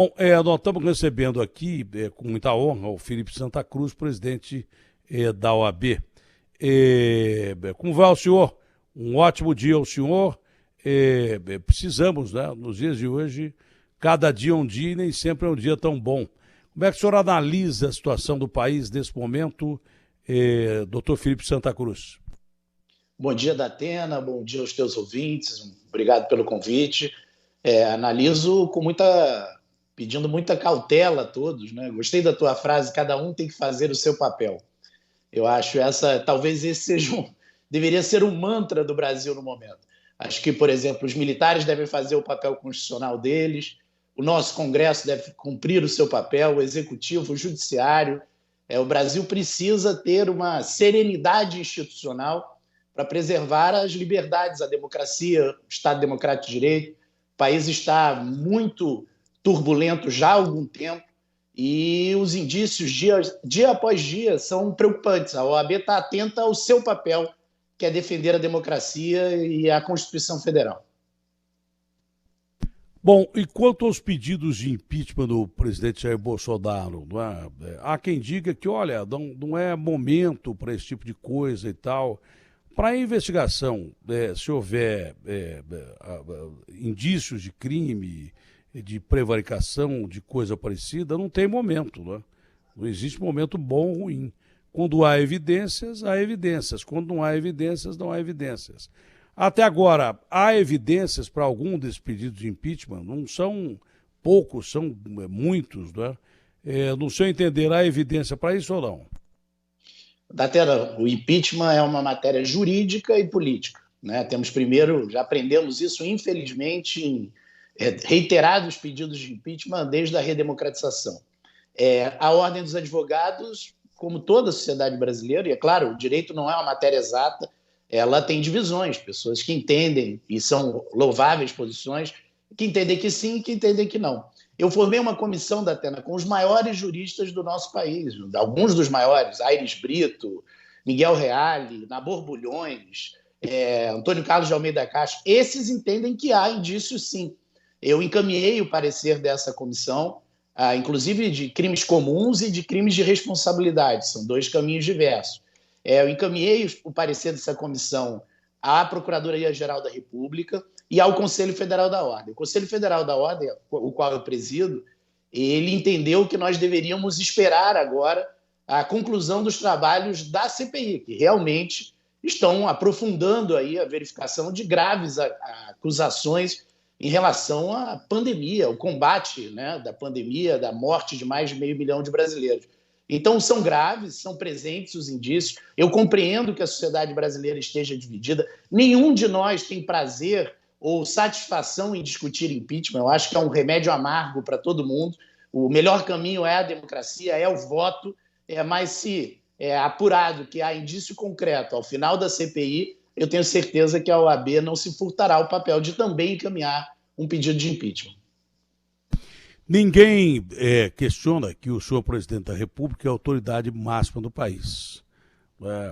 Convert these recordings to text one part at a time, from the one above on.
Bom, nós estamos recebendo aqui, com muita honra, o Felipe Santa Cruz, presidente da OAB. Como vai o senhor? Um ótimo dia ao senhor. Precisamos, né, nos dias de hoje, cada dia é um dia e nem sempre é um dia tão bom. Como é que o senhor analisa a situação do país nesse momento, doutor Felipe Santa Cruz? Bom dia, Datena, bom dia aos teus ouvintes, obrigado pelo convite. Analiso pedindo muita cautela a todos, né? Gostei da tua frase, cada um tem que fazer o seu papel. Eu acho talvez esse deveria ser um mantra do Brasil no momento. Acho que, por exemplo, os militares devem fazer o papel constitucional deles, o nosso Congresso deve cumprir o seu papel, o Executivo, o Judiciário. O Brasil precisa ter uma serenidade institucional para preservar as liberdades, a democracia, o Estado Democrático de Direito. O país está muito turbulento já há algum tempo e os indícios, dia após dia, são preocupantes. A OAB está atenta ao seu papel, que é defender a democracia e a Constituição Federal. Bom, e quanto aos pedidos de impeachment do presidente Jair Bolsonaro, não é? Há quem diga que, olha, não é momento para esse tipo de coisa e tal. Para a investigação, se houver indícios de crime, de prevaricação, de coisa parecida, não tem momento, né? Não existe momento bom ou ruim. Quando há evidências, há evidências. Quando não há evidências, não há evidências. Até agora, há evidências para algum desses pedidos de impeachment? Não são poucos, são muitos, né? No seu entender, há evidência para isso ou não? Datena, o impeachment é uma matéria jurídica e política, né? Já aprendemos isso, infelizmente, em reiterados pedidos de impeachment desde a redemocratização. A Ordem dos Advogados, como toda a sociedade brasileira, e é claro, o direito não é uma matéria exata, ela tem divisões, pessoas que entendem, e são louváveis posições, que entendem que sim e que entendem que não. Eu formei uma comissão da Atena com os maiores juristas do nosso país, alguns dos maiores, Aires Brito, Miguel Reale, Nabor Bulhões, Antônio Carlos de Almeida Castro. Esses entendem que há indícios, sim. Eu encaminhei o parecer dessa comissão, inclusive de crimes comuns e de crimes de responsabilidade, são dois caminhos diversos. Eu encaminhei o parecer dessa comissão à Procuradoria-Geral da República e ao Conselho Federal da Ordem. O Conselho Federal da Ordem, o qual eu presido, ele entendeu que nós deveríamos esperar agora a conclusão dos trabalhos da CPI, que realmente estão aprofundando aí a verificação de graves acusações em relação à pandemia, o combate, né, da pandemia, da morte de mais de 500 mil de brasileiros. Então, são graves, são presentes os indícios. Eu compreendo que a sociedade brasileira esteja dividida. Nenhum de nós tem prazer ou satisfação em discutir impeachment. Eu acho que é um remédio amargo para todo mundo. O melhor caminho é a democracia, é o voto. Mas se é apurado que há indício concreto ao final da CPI, eu tenho certeza que a OAB não se furtará o papel de também encaminhar um pedido de impeachment. Ninguém questiona que o senhor presidente da República é a autoridade máxima do país.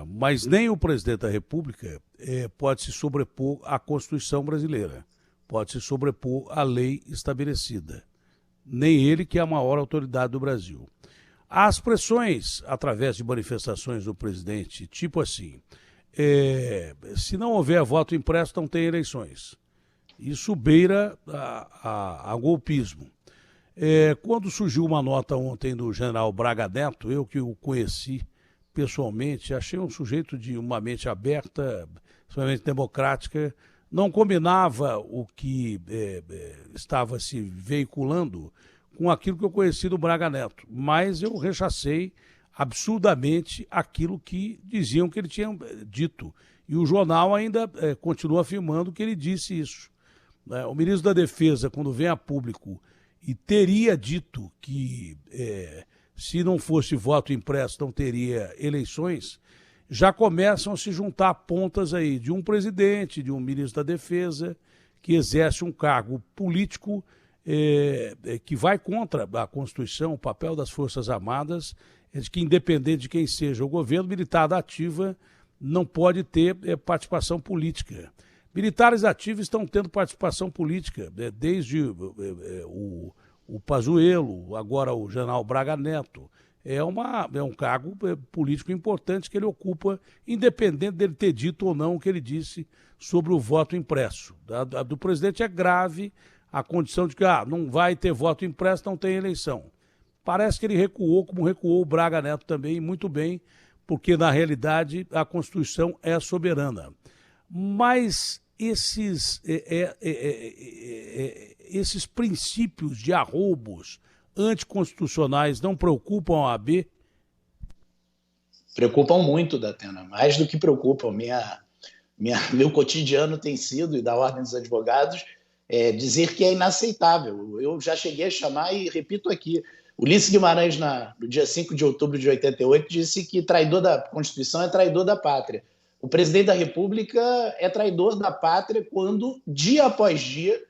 Mas nem o presidente da República pode se sobrepor à Constituição brasileira, pode se sobrepor à lei estabelecida. Nem ele, que é a maior autoridade do Brasil. As pressões, através de manifestações do presidente, tipo assim, se não houver voto impresso, não tem eleições. Isso beira a golpismo. Quando surgiu uma nota ontem do general Braga Neto, eu que o conheci pessoalmente, achei um sujeito de uma mente aberta, extremamente democrática, não combinava o que estava se veiculando com aquilo que eu conheci do Braga Neto, mas eu rechacei absurdamente aquilo que diziam que ele tinha dito. E o jornal ainda continua afirmando que ele disse isso. O ministro da Defesa, quando vem a público e teria dito que se não fosse voto impresso não teria eleições, já começam a se juntar pontas aí de um presidente, de um ministro da Defesa, que exerce um cargo político que vai contra a Constituição, o papel das Forças Armadas, é de que independente de quem seja o governo, militar da ativa não pode ter participação política. Militares ativos estão tendo participação política, desde o o Pazuello, agora o general Braga Neto. É um cargo político importante que ele ocupa, independente dele ter dito ou não o que ele disse sobre o voto impresso. A do presidente é grave, a condição de que não vai ter voto impresso, não tem eleição. Parece que ele recuou, como recuou o Braga Neto também, muito bem, porque na realidade a Constituição é soberana. Mas esses princípios de arroubos anticonstitucionais não preocupam a OAB? Preocupam muito, Datena, mais do que preocupam. Meu cotidiano tem sido, e da Ordem dos Advogados, dizer que é inaceitável. Eu já cheguei a chamar, e repito aqui, Ulisses Guimarães, no dia 5 de outubro de 88, disse que traidor da Constituição é traidor da pátria. O presidente da República é traidor da pátria quando, dia após dia,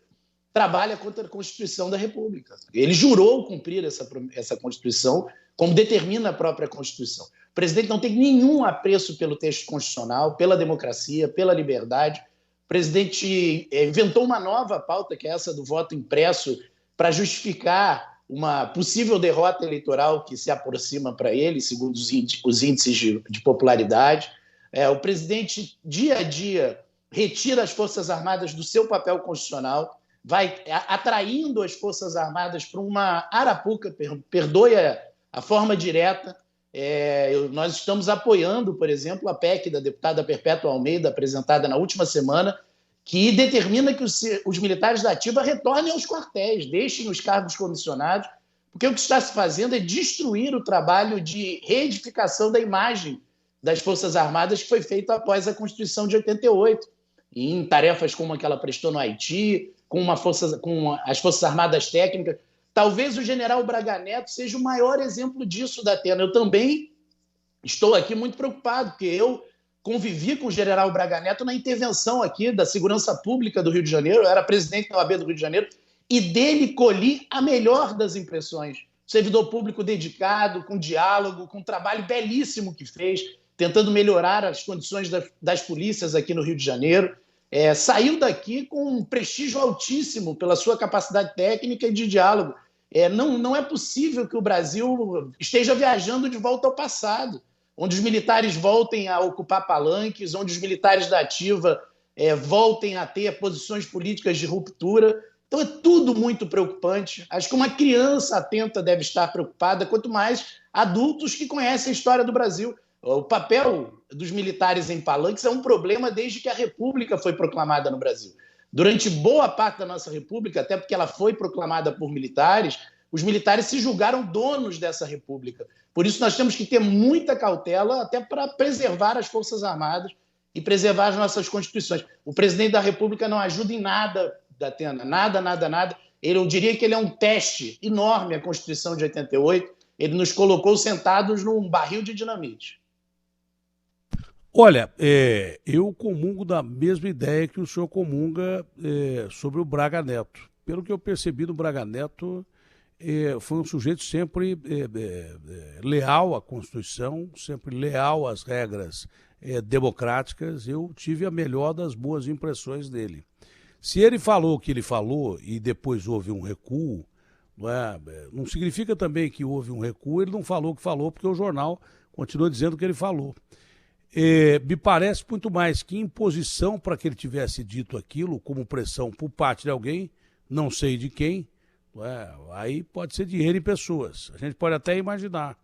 trabalha contra a Constituição da República. Ele jurou cumprir essa Constituição, como determina a própria Constituição. O presidente não tem nenhum apreço pelo texto constitucional, pela democracia, pela liberdade. O presidente inventou uma nova pauta, que é essa do voto impresso, para justificar uma possível derrota eleitoral que se aproxima para ele, segundo os índices de popularidade. O presidente, dia a dia, retira as Forças Armadas do seu papel constitucional, vai atraindo as Forças Armadas para uma arapuca, perdoe a forma direta. Nós estamos apoiando, por exemplo, a PEC da deputada Perpétua Almeida, apresentada na última semana, que determina que os militares da ativa retornem aos quartéis, deixem os cargos comissionados, porque o que está se fazendo é destruir o trabalho de reedificação da imagem das Forças Armadas que foi feito após a Constituição de 88, em tarefas como a que ela prestou no Haiti, com as Forças Armadas Técnicas. Talvez o general Braga Neto seja o maior exemplo disso, Datena. Eu também estou aqui muito preocupado, porque eu convivi com o general Braga Neto na intervenção aqui da Segurança Pública do Rio de Janeiro, eu era presidente da OAB do Rio de Janeiro, e dele colhi a melhor das impressões. Servidor público dedicado, com diálogo, com um trabalho belíssimo que fez, tentando melhorar as condições das polícias aqui no Rio de Janeiro. Saiu daqui com um prestígio altíssimo pela sua capacidade técnica e de diálogo. Não é possível que o Brasil esteja viajando de volta ao passado, onde os militares voltem a ocupar palanques, onde os militares da ativa voltem a ter posições políticas de ruptura. Então é tudo muito preocupante. Acho que uma criança atenta deve estar preocupada, quanto mais adultos que conhecem a história do Brasil. O papel dos militares em palanques é um problema desde que a República foi proclamada no Brasil. Durante boa parte da nossa República, até porque ela foi proclamada por militares, os militares se julgaram donos dessa República. Por isso nós temos que ter muita cautela até para preservar as Forças Armadas e preservar as nossas constituições. O presidente da República não ajuda em nada, Datena, nada. Eu diria que ele é um teste enorme à Constituição de 88. Ele nos colocou sentados num barril de dinamite. Olha, eu comungo da mesma ideia que o senhor comunga sobre o Braga Neto. Pelo que eu percebi do Braga Neto, foi um sujeito sempre leal à Constituição, sempre leal às regras democráticas. Eu tive a melhor das boas impressões dele. Se ele falou o que ele falou e depois houve um recuo, não significa também que houve um recuo, ele não falou o que falou, porque o jornal continua dizendo o que ele falou. Me parece muito mais que imposição para que ele tivesse dito aquilo, como pressão por parte de alguém, não sei de quem, aí pode ser dinheiro em pessoas, a gente pode até imaginar.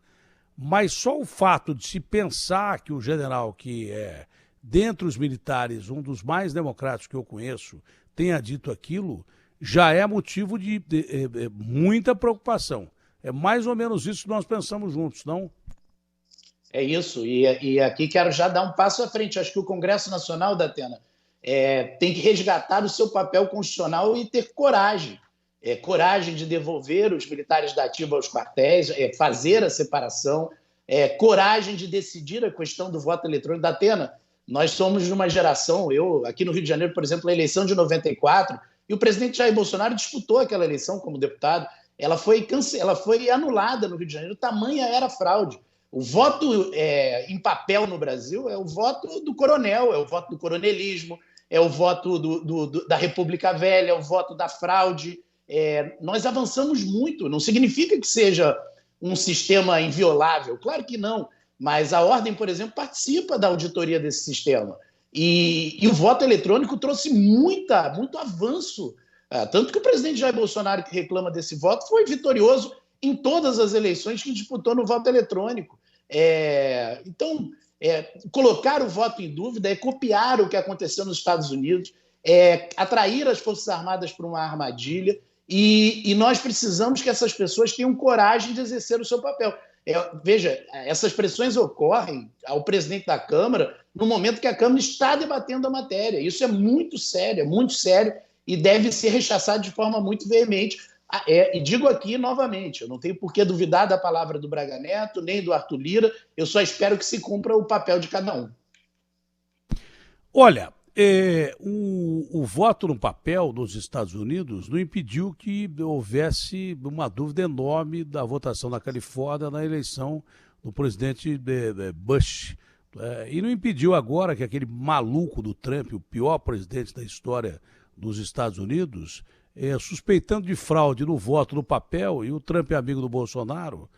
Mas só o fato de se pensar que o general, que é, dentre os militares, um dos mais democráticos que eu conheço, tenha dito aquilo, já é motivo de muita preocupação. É mais ou menos isso que nós pensamos juntos, não? É isso, e aqui quero já dar um passo à frente. Acho que o Congresso Nacional, Datena, tem que resgatar o seu papel constitucional e ter coragem. Coragem de devolver os militares da ativa aos quartéis, fazer a separação, coragem de decidir a questão do voto eletrônico. Datena, nós somos de uma geração, aqui no Rio de Janeiro, por exemplo, a eleição de 94, e o presidente Jair Bolsonaro disputou aquela eleição como deputado, ela foi anulada no Rio de Janeiro, tamanha era a fraude. O voto em papel no Brasil é o voto do coronel, é o voto do coronelismo, é o voto da República Velha, é o voto da fraude. nós avançamos muito. Não significa que seja um sistema inviolável, claro que não, mas a Ordem, por exemplo, participa da auditoria desse sistema. E o voto eletrônico trouxe muito avanço. Tanto que o presidente Jair Bolsonaro, que reclama desse voto, foi vitorioso em todas as eleições que disputou no voto eletrônico. Então, colocar o voto em dúvida é copiar o que aconteceu nos Estados Unidos, atrair as Forças Armadas para uma armadilha, e nós precisamos que essas pessoas tenham coragem de exercer o seu papel. Veja, essas pressões ocorrem ao presidente da Câmara no momento que a Câmara está debatendo a matéria. Isso é muito sério, e deve ser rechaçado de forma muito veemente. E digo aqui novamente, eu não tenho por que duvidar da palavra do Braga Neto, nem do Arthur Lira, eu só espero que se cumpra o papel de cada um. Olha, o voto no papel nos Estados Unidos não impediu que houvesse uma dúvida enorme da votação na Califórnia na eleição do presidente Bush. E não impediu agora que aquele maluco do Trump, o pior presidente da história dos Estados Unidos, suspeitando de fraude no voto no papel, e o Trump é amigo do Bolsonaro,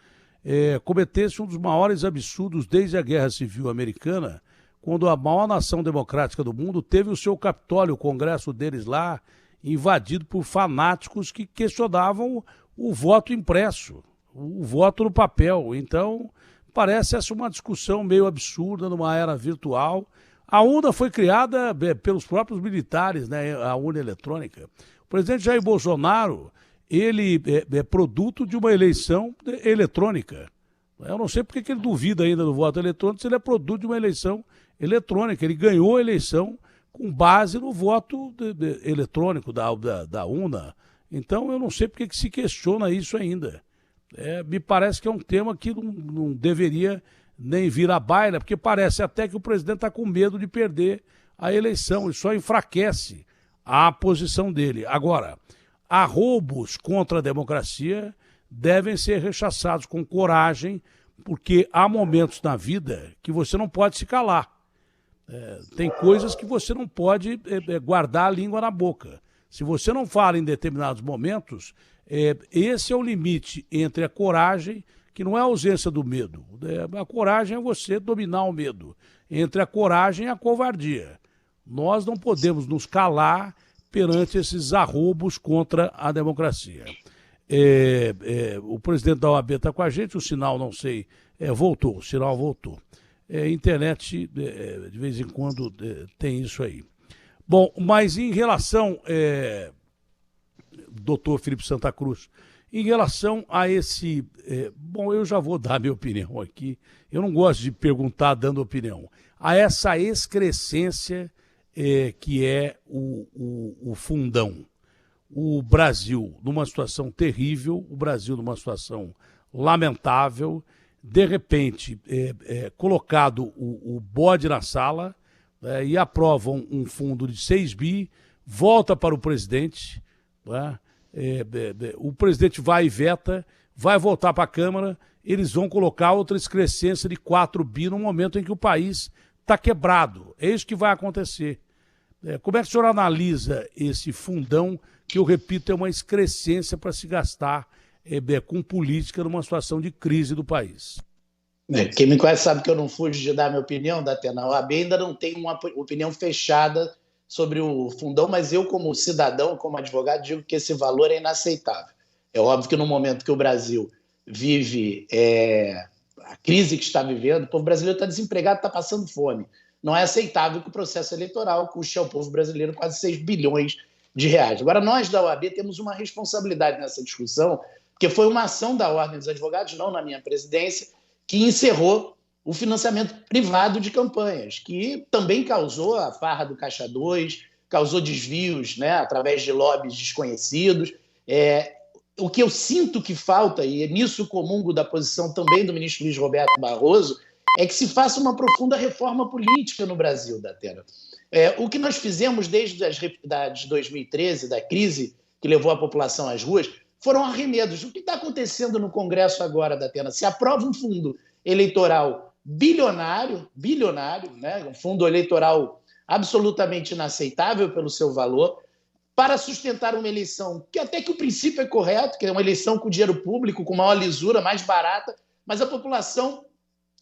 cometesse um dos maiores absurdos desde a Guerra Civil Americana, quando a maior nação democrática do mundo teve o seu Capitólio, o Congresso deles lá, invadido por fanáticos que questionavam o voto impresso, o voto no papel. Então, parece essa uma discussão meio absurda numa era virtual. A urna foi criada pelos próprios militares, né, a urna eletrônica. O presidente Jair Bolsonaro, ele é produto de uma eleição eletrônica. Eu não sei porque que ele duvida ainda do voto eletrônico, se ele é produto de uma eleição eletrônica. Ele ganhou a eleição com base no voto eletrônico da urna. Então, eu não sei porque que se questiona isso ainda. Me parece que é um tema que não deveria nem vir à baila, porque parece até que o presidente está com medo de perder a eleição. Isso só enfraquece a posição dele. Agora, arroubos contra a democracia devem ser rechaçados com coragem, porque há momentos na vida que você não pode se calar. Tem coisas que você não pode guardar a língua na boca. Se você não fala em determinados momentos, esse é o limite entre a coragem, que não é a ausência do medo. A coragem é você dominar o medo. Entre a coragem e a covardia. Nós não podemos nos calar perante esses arroubos contra a democracia. O presidente da OAB está com a gente, o sinal, não sei, voltou, o sinal voltou. Internet, de vez em quando, tem isso aí. Bom, mas em relação, doutor Felipe Santa Cruz, em relação a esse... bom, eu já vou dar minha opinião aqui. Eu não gosto de perguntar dando opinião. A essa excrescência que é o fundão. O Brasil numa situação terrível, o Brasil numa situação lamentável, de repente colocado o bode na sala e aprovam um fundo de 6 bi, volta para o presidente, o presidente vai e veta, vai voltar para a Câmara, eles vão colocar outra excrescência de 4 bi no momento em que o país está quebrado. É isso que vai acontecer. Como é que o senhor analisa esse fundão, que eu repito, é uma excrescência para se gastar com política numa situação de crise do país? Quem me conhece sabe que eu não fujo de dar minha opinião, Datena. A OAB ainda não tem uma opinião fechada sobre o fundão, mas eu, como cidadão, como advogado, digo que esse valor é inaceitável. É óbvio que no momento que o Brasil vive a crise que está vivendo, o povo brasileiro está desempregado, está passando fome. Não é aceitável que o processo eleitoral custe ao povo brasileiro quase 6 bilhões de reais. Agora, nós da OAB temos uma responsabilidade nessa discussão, porque foi uma ação da Ordem dos Advogados, não na minha presidência, que encerrou o financiamento privado de campanhas, que também causou a farra do Caixa 2, causou desvios, né, através de lobbies desconhecidos. O que eu sinto que falta, e nisso comungo da posição também do ministro Luiz Roberto Barroso, é que se faça uma profunda reforma política no Brasil, Datena. O que nós fizemos desde de 2013, da crise que levou a população às ruas, foram arremedos. O que está acontecendo no Congresso agora, Datena? Se aprova um fundo eleitoral bilionário, né? Um fundo eleitoral absolutamente inaceitável pelo seu valor, para sustentar uma eleição que até que o princípio é correto, que é uma eleição com dinheiro público, com maior lisura, mais barata, mas a população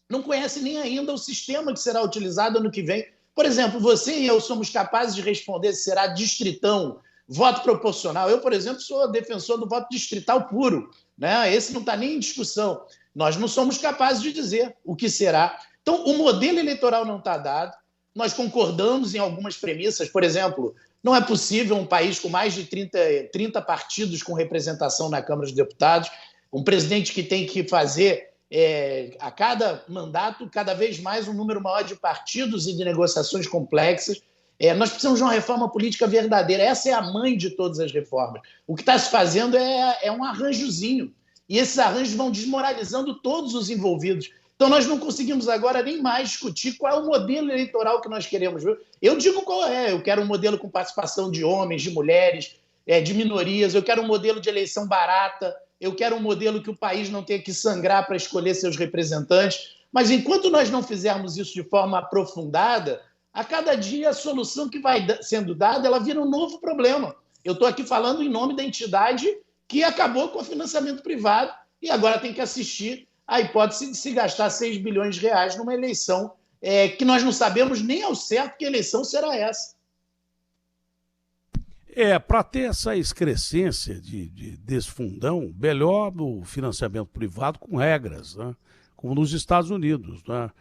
não conhece nem ainda o sistema que será utilizado ano que vem. Por exemplo, você e eu somos capazes de responder se será distritão, voto proporcional. Eu, por exemplo, sou defensor do voto distrital puro, né? Esse não está nem em discussão. Nós não somos capazes de dizer o que será. Então, o modelo eleitoral não está dado. Nós concordamos em algumas premissas. Por exemplo, não é possível um país com mais de 30 partidos com representação na Câmara dos Deputados, um presidente que tem que fazer a cada mandato cada vez mais um número maior de partidos e de negociações complexas. Nós precisamos de uma reforma política verdadeira. Essa é a mãe de todas as reformas. O que está se fazendo é um arranjozinho. E esses arranjos vão desmoralizando todos os envolvidos. Então, nós não conseguimos agora nem mais discutir qual é o modelo eleitoral que nós queremos. Eu digo qual é. Eu quero um modelo com participação de homens, de mulheres, de minorias. Eu quero um modelo de eleição barata. Eu quero um modelo que o país não tenha que sangrar para escolher seus representantes. Mas, enquanto nós não fizermos isso de forma aprofundada, a cada dia a solução que vai sendo dada, ela vira um novo problema. Eu estou aqui falando em nome da entidade que acabou com o financiamento privado e agora tem que assistir à hipótese de se gastar 6 bilhões de reais numa eleição que nós não sabemos nem ao certo que eleição será essa. Para ter essa excrescência desse fundão, melhor o financiamento privado com regras, né? Como nos Estados Unidos, né?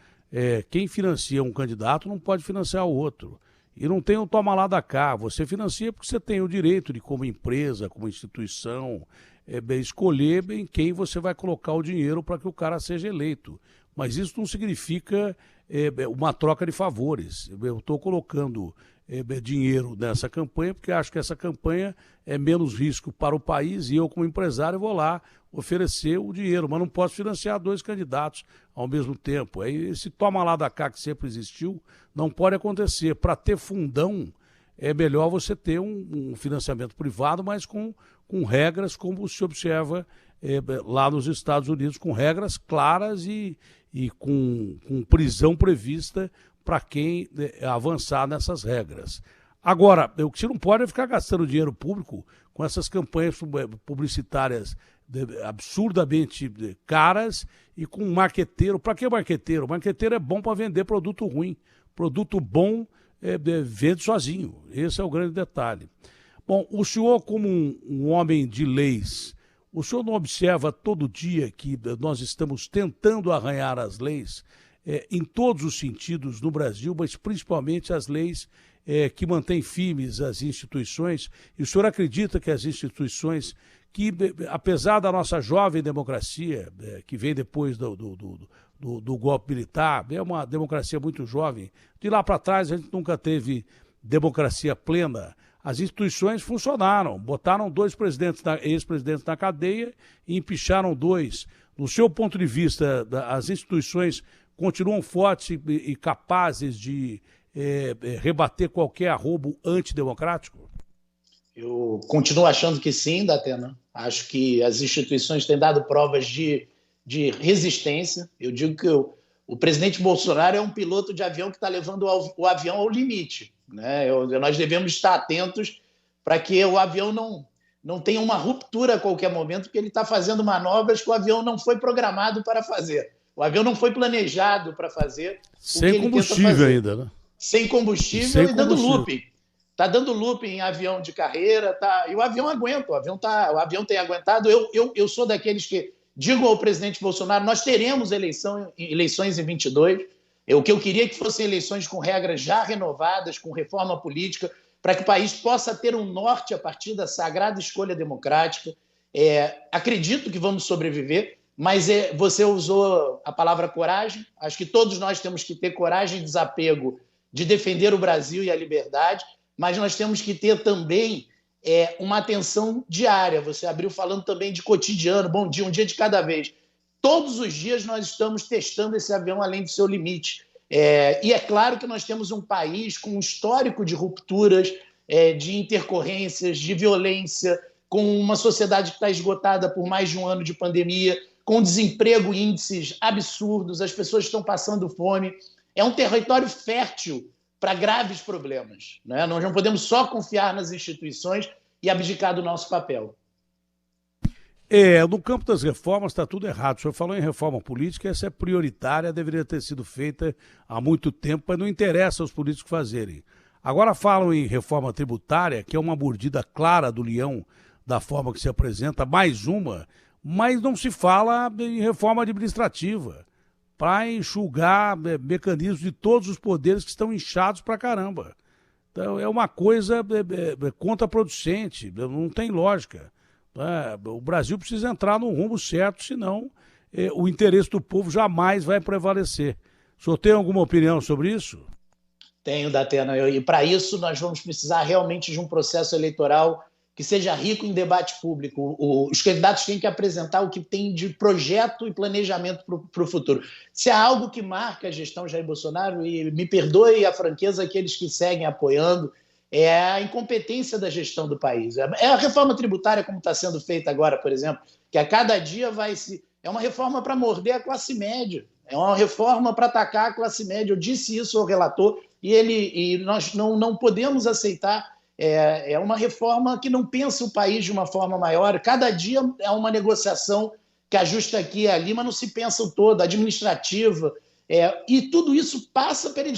Quem financia um candidato não pode financiar o outro. E não tem um toma lá da cá. Você financia porque você tem o direito de, como empresa, como instituição, escolher em quem você vai colocar o dinheiro para que o cara seja eleito. Mas isso não significa uma troca de favores. Eu estou colocando dinheiro nessa campanha porque acho que essa campanha é menos risco para o país e eu, como empresário, vou lá oferecer o dinheiro, mas não posso financiar 2 candidatos ao mesmo tempo. Esse toma lá da cá que sempre existiu não pode acontecer. Para ter fundão, é melhor você ter um financiamento privado, mas com regras como se observa lá nos Estados Unidos, com regras claras e com prisão prevista para quem avançar nessas regras. Agora, o que você não pode é ficar gastando dinheiro público com essas campanhas publicitárias absurdamente caras e com marqueteiro. Para que marqueteiro? Marqueteiro é bom para vender produto ruim. Produto bom vende sozinho. Esse é o grande detalhe. Bom, o senhor, como um homem de leis, o senhor não observa todo dia que nós estamos tentando arranhar as leis em todos os sentidos no Brasil, mas principalmente as leis que mantêm firmes as instituições? E o senhor acredita que as instituições que, apesar da nossa jovem democracia, que vem depois do golpe militar, é uma democracia muito jovem, de lá para trás a gente nunca teve democracia plena, as instituições funcionaram, botaram 2 ex-presidentes na cadeia e empicharam 2. No seu ponto de vista, as instituições continuam fortes e capazes de rebater qualquer arrobo antidemocrático? Eu continuo achando que sim, Datena. Acho que as instituições têm dado provas de resistência. Eu digo que o presidente Bolsonaro é um piloto de avião que está levando o avião ao limite, né? Nós devemos estar atentos para que o avião não tenha uma ruptura a qualquer momento, porque ele está fazendo manobras que o avião não foi programado para fazer. O avião não foi planejado para fazer. Sem combustível ainda, né? Sem combustível e dando looping. Está dando looping em avião de carreira, e o avião aguenta, o avião tem aguentado. Eu sou daqueles que digo ao presidente Bolsonaro, nós teremos eleições em 22. O que eu queria é que fossem eleições com regras já renovadas, com reforma política, para que o país possa ter um norte a partir da sagrada escolha democrática. Acredito que vamos sobreviver, mas você usou a palavra coragem. Acho que todos nós temos que ter coragem e desapego de defender o Brasil e a liberdade, mas nós temos que ter também uma atenção diária. Você abriu falando também de cotidiano, bom dia, um dia de cada vez. Todos os dias nós estamos testando esse avião além do seu limite. E é claro que nós temos um país com um histórico de rupturas, de intercorrências, de violência, com uma sociedade que está esgotada por mais de um ano de pandemia, com desemprego e índices absurdos, as pessoas estão passando fome. É um território fértil para graves problemas, né? Nós não podemos só confiar nas instituições e abdicar do nosso papel. No campo das reformas está tudo errado. O senhor falou em reforma política, essa é prioritária, deveria ter sido feita há muito tempo, mas não interessa aos políticos fazerem. Agora falam em reforma tributária, que é uma mordida clara do leão da forma que se apresenta, mais uma, mas não se fala em reforma administrativa, para enxugar mecanismos de todos os poderes que estão inchados pra caramba. Então é uma coisa contraproducente, não tem lógica. O Brasil precisa entrar no rumo certo, senão o interesse do povo jamais vai prevalecer. O senhor tem alguma opinião sobre isso? Tenho, Datena, e para isso nós vamos precisar realmente de um processo eleitoral que seja rico em debate público. Os candidatos têm que apresentar o que tem de projeto e planejamento para o futuro. Se há algo que marca a gestão Jair Bolsonaro, e me perdoe a franqueza aqueles que seguem apoiando, é a incompetência da gestão do país. É a reforma tributária como está sendo feita agora, por exemplo, que a cada dia vai se... É uma reforma para morder a classe média, é uma reforma para atacar a classe média. Eu disse isso ao relator e nós não podemos aceitar. É uma reforma que não pensa o país de uma forma maior. Cada dia é uma negociação que ajusta aqui e ali, mas não se pensa o todo, administrativa. E tudo isso passa pela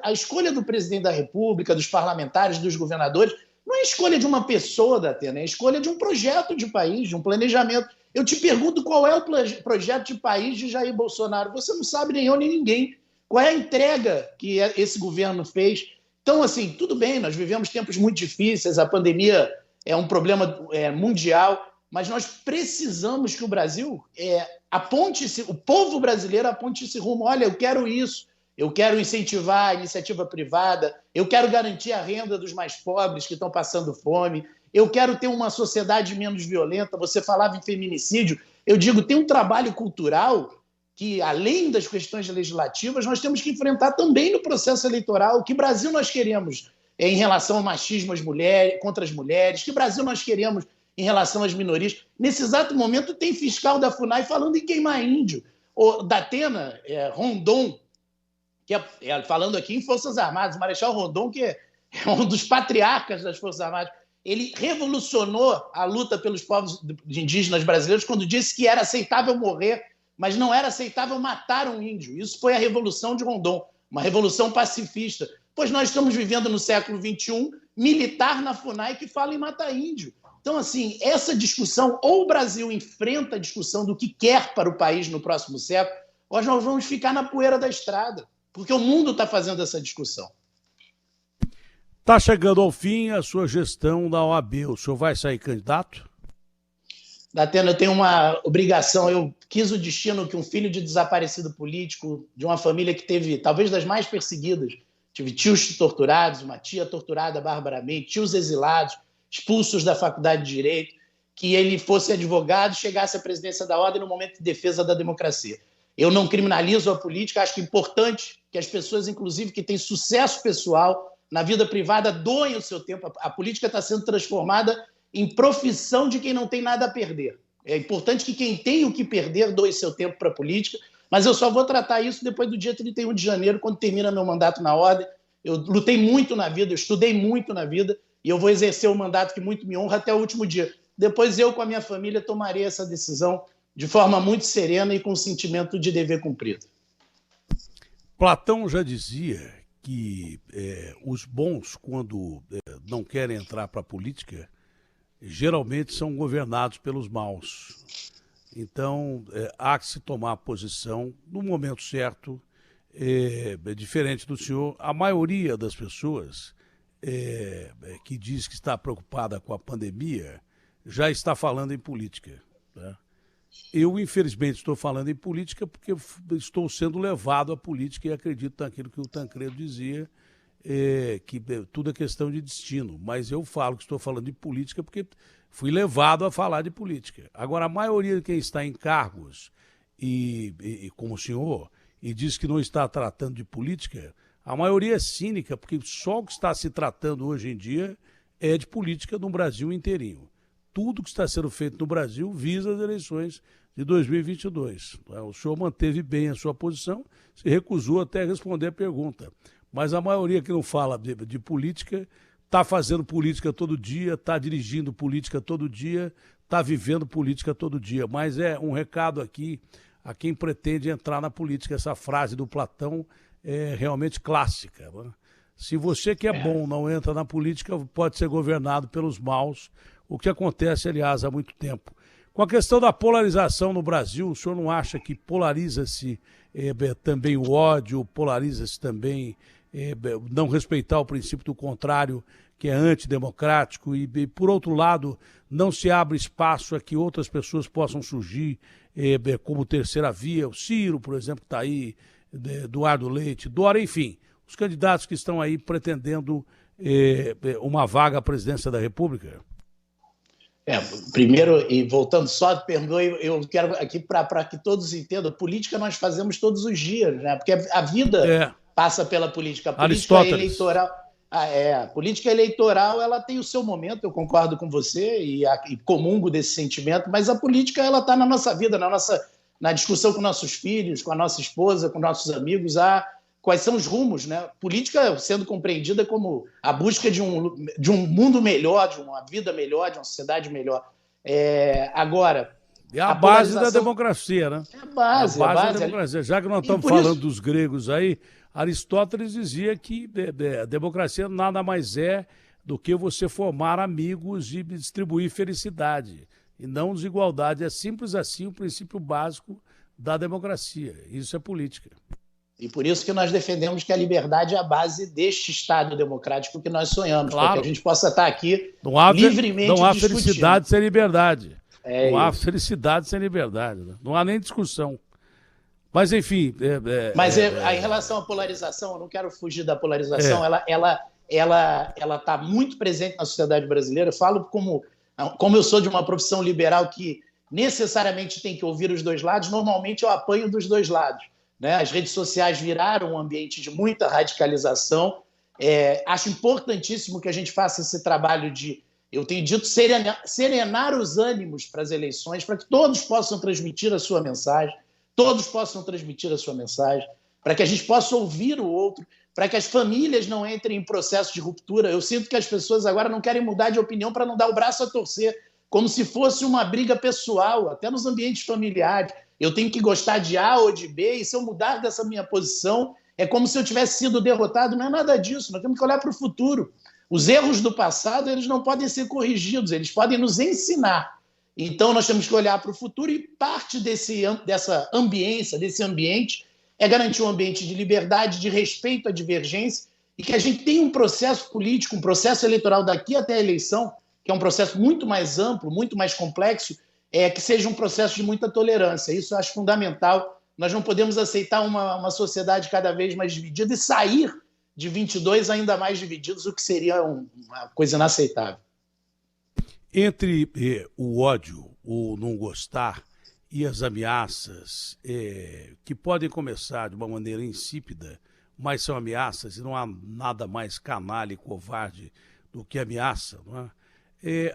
a escolha do presidente da República, dos parlamentares, dos governadores. Não é a escolha de uma pessoa, Datena, é a escolha de um projeto de país, de um planejamento. Eu te pergunto qual é o projeto de país de Jair Bolsonaro. Você não sabe, nem eu, nem ninguém. Qual é a entrega que esse governo fez? Então, assim, tudo bem, nós vivemos tempos muito difíceis, a pandemia é um problema mundial, mas nós precisamos que o Brasil o povo brasileiro aponte esse rumo. Olha, eu quero isso, eu quero incentivar a iniciativa privada, eu quero garantir a renda dos mais pobres que estão passando fome, eu quero ter uma sociedade menos violenta. Você falava em feminicídio, eu digo, tem um trabalho cultural que, além das questões legislativas, nós temos que enfrentar também no processo eleitoral. Que Brasil nós queremos em relação ao machismo contra as mulheres? Que Brasil nós queremos em relação às minorias? Nesse exato momento tem fiscal da FUNAI falando em queimar índio. O Datena, Rondon, falando aqui em Forças Armadas, o Marechal Rondon, que é um dos patriarcas das Forças Armadas, ele revolucionou a luta pelos povos indígenas brasileiros quando disse que era aceitável morrer, mas não era aceitável matar um índio. Isso foi a Revolução de Rondon, uma revolução pacifista. Pois nós estamos vivendo no século XXI, militar na FUNAI que fala em matar índio. Então, assim, essa discussão, ou o Brasil enfrenta a discussão do que quer para o país no próximo século, ou nós vamos ficar na poeira da estrada, porque o mundo está fazendo essa discussão. Está chegando ao fim a sua gestão da OAB. O senhor vai sair candidato? Datena, eu tenho uma obrigação. Eu quis o destino que um filho de desaparecido político, de uma família que teve, talvez das mais perseguidas, tive tios torturados, uma tia torturada barbaramente, tios exilados, expulsos da faculdade de Direito, que ele fosse advogado e chegasse à presidência da ordem no momento de defesa da democracia. Eu não criminalizo a política, acho que é importante que as pessoas, inclusive, que têm sucesso pessoal na vida privada, doem o seu tempo. A política está sendo transformada em profissão de quem não tem nada a perder. É importante que quem tem o que perder doe seu tempo para a política, mas eu só vou tratar isso depois do dia 31 de janeiro, quando termina meu mandato na ordem. Eu lutei muito na vida, eu estudei muito na vida, e eu vou exercer o mandato que muito me honra até o último dia. Depois eu, com a minha família, tomarei essa decisão de forma muito serena e com sentimento de dever cumprido. Platão já dizia que os bons, quando não querem entrar para a política, geralmente são governados pelos maus. Então, há que se tomar posição no momento certo. Diferente do senhor, a maioria das pessoas que diz que está preocupada com a pandemia já está falando em política, né? Eu, infelizmente, estou falando em política porque estou sendo levado à política e acredito naquilo que o Tancredo dizia, que tudo é questão de destino. Mas eu falo que estou falando de política porque fui levado a falar de política. Agora, a maioria de quem está em cargos, e como o senhor, e diz que não está tratando de política, a maioria é cínica, porque só o que está se tratando hoje em dia é de política no Brasil inteirinho. Tudo que está sendo feito no Brasil visa as eleições de 2022. O senhor manteve bem a sua posição, se recusou até a responder a pergunta. mas a maioria que não fala de política está fazendo política todo dia, está dirigindo política todo dia, está vivendo política todo dia. Mas é um recado aqui a quem pretende entrar na política. Essa frase do Platão é realmente clássica, né? Se você que é bom não entra na política, pode ser governado pelos maus, o que acontece, aliás, há muito tempo. Com a questão da polarização no Brasil, o senhor não acha que polariza-se também o ódio, polariza-se também não respeitar o princípio do contrário, que é antidemocrático, e, por outro lado, não se abre espaço a que outras pessoas possam surgir como terceira via, o Ciro, por exemplo, que está aí, Eduardo Leite, Dória, enfim, os candidatos que estão aí pretendendo uma vaga à presidência da República? Primeiro, e voltando só, perdoe, eu quero aqui para que todos entendam, política nós fazemos todos os dias, né? Porque a vida passa pela política. A política eleitoral. A política eleitoral, ela tem o seu momento, eu concordo com você e comungo desse sentimento, mas a política ela está na nossa vida, na discussão com nossos filhos, com a nossa esposa, com nossos amigos, quais são os rumos, né? Política sendo compreendida como a busca de um mundo melhor, de uma vida melhor, de uma sociedade melhor. Agora... É a base da democracia, né? É a base da democracia. Já que nós estamos falando dos gregos aí, Aristóteles dizia que a democracia nada mais é do que você formar amigos e distribuir felicidade, e não desigualdade. É simples assim o princípio básico da democracia. Isso é política. E por isso que nós defendemos que a liberdade é a base deste Estado democrático que nós sonhamos, claro, para que a gente possa estar aqui livremente discutindo. Não há felicidade sem liberdade. Não há felicidade sem liberdade. Né? Não há nem discussão. Mas, enfim... em relação à polarização, eu não quero fugir da polarização, ela está muito presente na sociedade brasileira. Eu falo como eu sou de uma profissão liberal que necessariamente tem que ouvir os dois lados, normalmente eu apanho dos dois lados. Né? As redes sociais viraram um ambiente de muita radicalização. Acho importantíssimo que a gente faça esse trabalho de, eu tenho dito, serenar os ânimos para as eleições, para que todos possam transmitir a sua mensagem, para que a gente possa ouvir o outro, para que as famílias não entrem em processo de ruptura. Eu sinto que as pessoas agora não querem mudar de opinião para não dar o braço a torcer, como se fosse uma briga pessoal, até nos ambientes familiares. Eu tenho que gostar de A ou de B, e se eu mudar dessa minha posição, é como se eu tivesse sido derrotado. Não é nada disso, nós temos que olhar para o futuro. Os erros do passado, eles não podem ser corrigidos, eles podem nos ensinar. Então, nós temos que olhar para o futuro, e parte dessa ambiência, desse ambiente, é garantir um ambiente de liberdade, de respeito à divergência, e que a gente tenha um processo político, um processo eleitoral daqui até a eleição, que é um processo muito mais amplo, muito mais complexo, que seja um processo de muita tolerância. Isso eu acho fundamental. Nós não podemos aceitar uma sociedade cada vez mais dividida e sair de 22 ainda mais divididos, o que seria uma coisa inaceitável. Entre o ódio, o não gostar, e as ameaças, que podem começar de uma maneira insípida, mas são ameaças, e não há nada mais canalha e covarde do que ameaça, não é?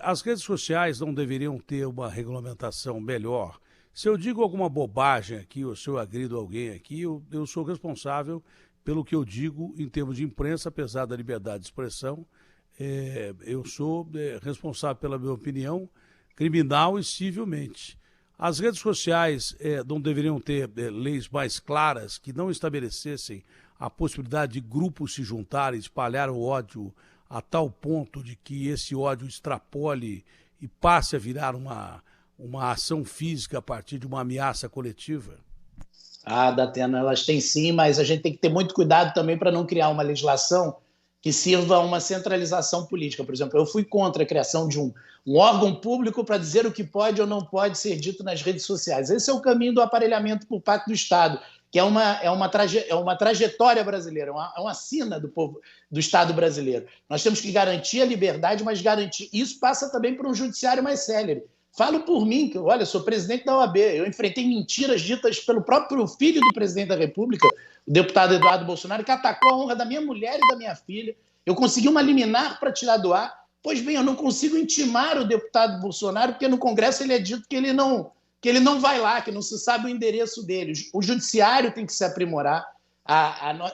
As redes sociais não deveriam ter uma regulamentação melhor. Se eu digo alguma bobagem aqui, ou se eu agrido alguém aqui, eu sou responsável pelo que eu digo em termos de imprensa, apesar da liberdade de expressão. Eu sou responsável pela minha opinião criminal e civilmente. As redes sociais não deveriam ter leis mais claras que não estabelecessem a possibilidade de grupos se juntarem, espalhar o ódio a tal ponto de que esse ódio extrapole e passe a virar uma ação física a partir de uma ameaça coletiva? Datena, elas têm sim, mas a gente tem que ter muito cuidado também para não criar uma legislação que sirva a uma centralização política. Por exemplo, eu fui contra a criação de um órgão público para dizer o que pode ou não pode ser dito nas redes sociais. Esse é o caminho do aparelhamento por parte do Estado, que é uma trajetória brasileira, é uma sina do povo, do Estado brasileiro. Nós temos que garantir a liberdade, mas garantir isso passa também por um judiciário mais célere. Falo por mim, que olha, sou presidente da OAB, eu enfrentei mentiras ditas pelo próprio filho do presidente da República, o deputado Eduardo Bolsonaro, que atacou a honra da minha mulher e da minha filha. Eu consegui uma liminar para tirar do ar. Pois bem, eu não consigo intimar o deputado Bolsonaro, porque no Congresso ele é dito que ele não vai lá, que não se sabe o endereço dele. O judiciário tem que se aprimorar.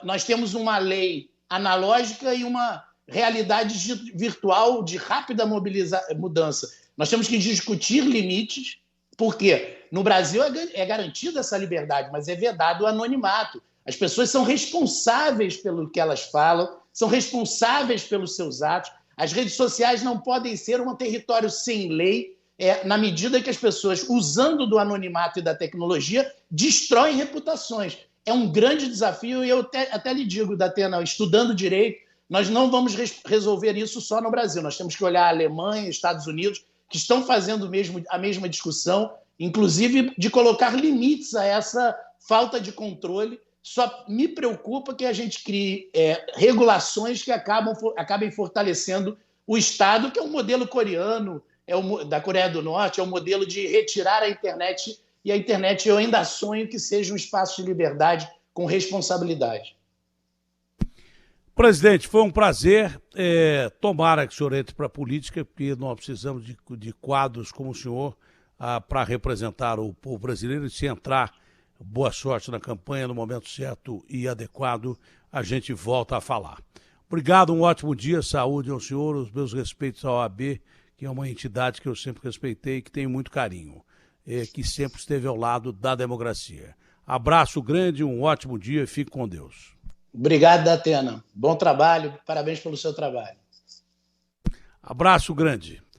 Nós temos uma lei analógica e uma realidade virtual de rápida mudança. Nós temos que discutir limites, porque no Brasil é garantida essa liberdade, mas é vedado o anonimato. As pessoas são responsáveis pelo que elas falam, são responsáveis pelos seus atos. As redes sociais não podem ser um território sem lei, na medida que as pessoas, usando do anonimato e da tecnologia, destroem reputações. É um grande desafio e eu até lhe digo, Datena, estudando direito, nós não vamos resolver isso só no Brasil. Nós temos que olhar a Alemanha, Estados Unidos, que estão fazendo a mesma discussão, inclusive de colocar limites a essa falta de controle. Só me preocupa que a gente crie regulações que acabem fortalecendo o Estado, que é um modelo coreano, da Coreia do Norte, é um modelo de retirar a internet, e a internet eu ainda sonho que seja um espaço de liberdade com responsabilidade. Presidente, foi um prazer. Tomara que o senhor entre para a política, porque nós precisamos de quadros como o senhor para representar o povo brasileiro, e se entrar, boa sorte na campanha, no momento certo e adequado, a gente volta a falar. Obrigado, um ótimo dia, saúde ao senhor, os meus respeitos à OAB, que é uma entidade que eu sempre respeitei e que tenho muito carinho, que sempre esteve ao lado da democracia. Abraço grande, um ótimo dia e fique com Deus. Obrigado, Datena. Bom trabalho, parabéns pelo seu trabalho. Abraço grande.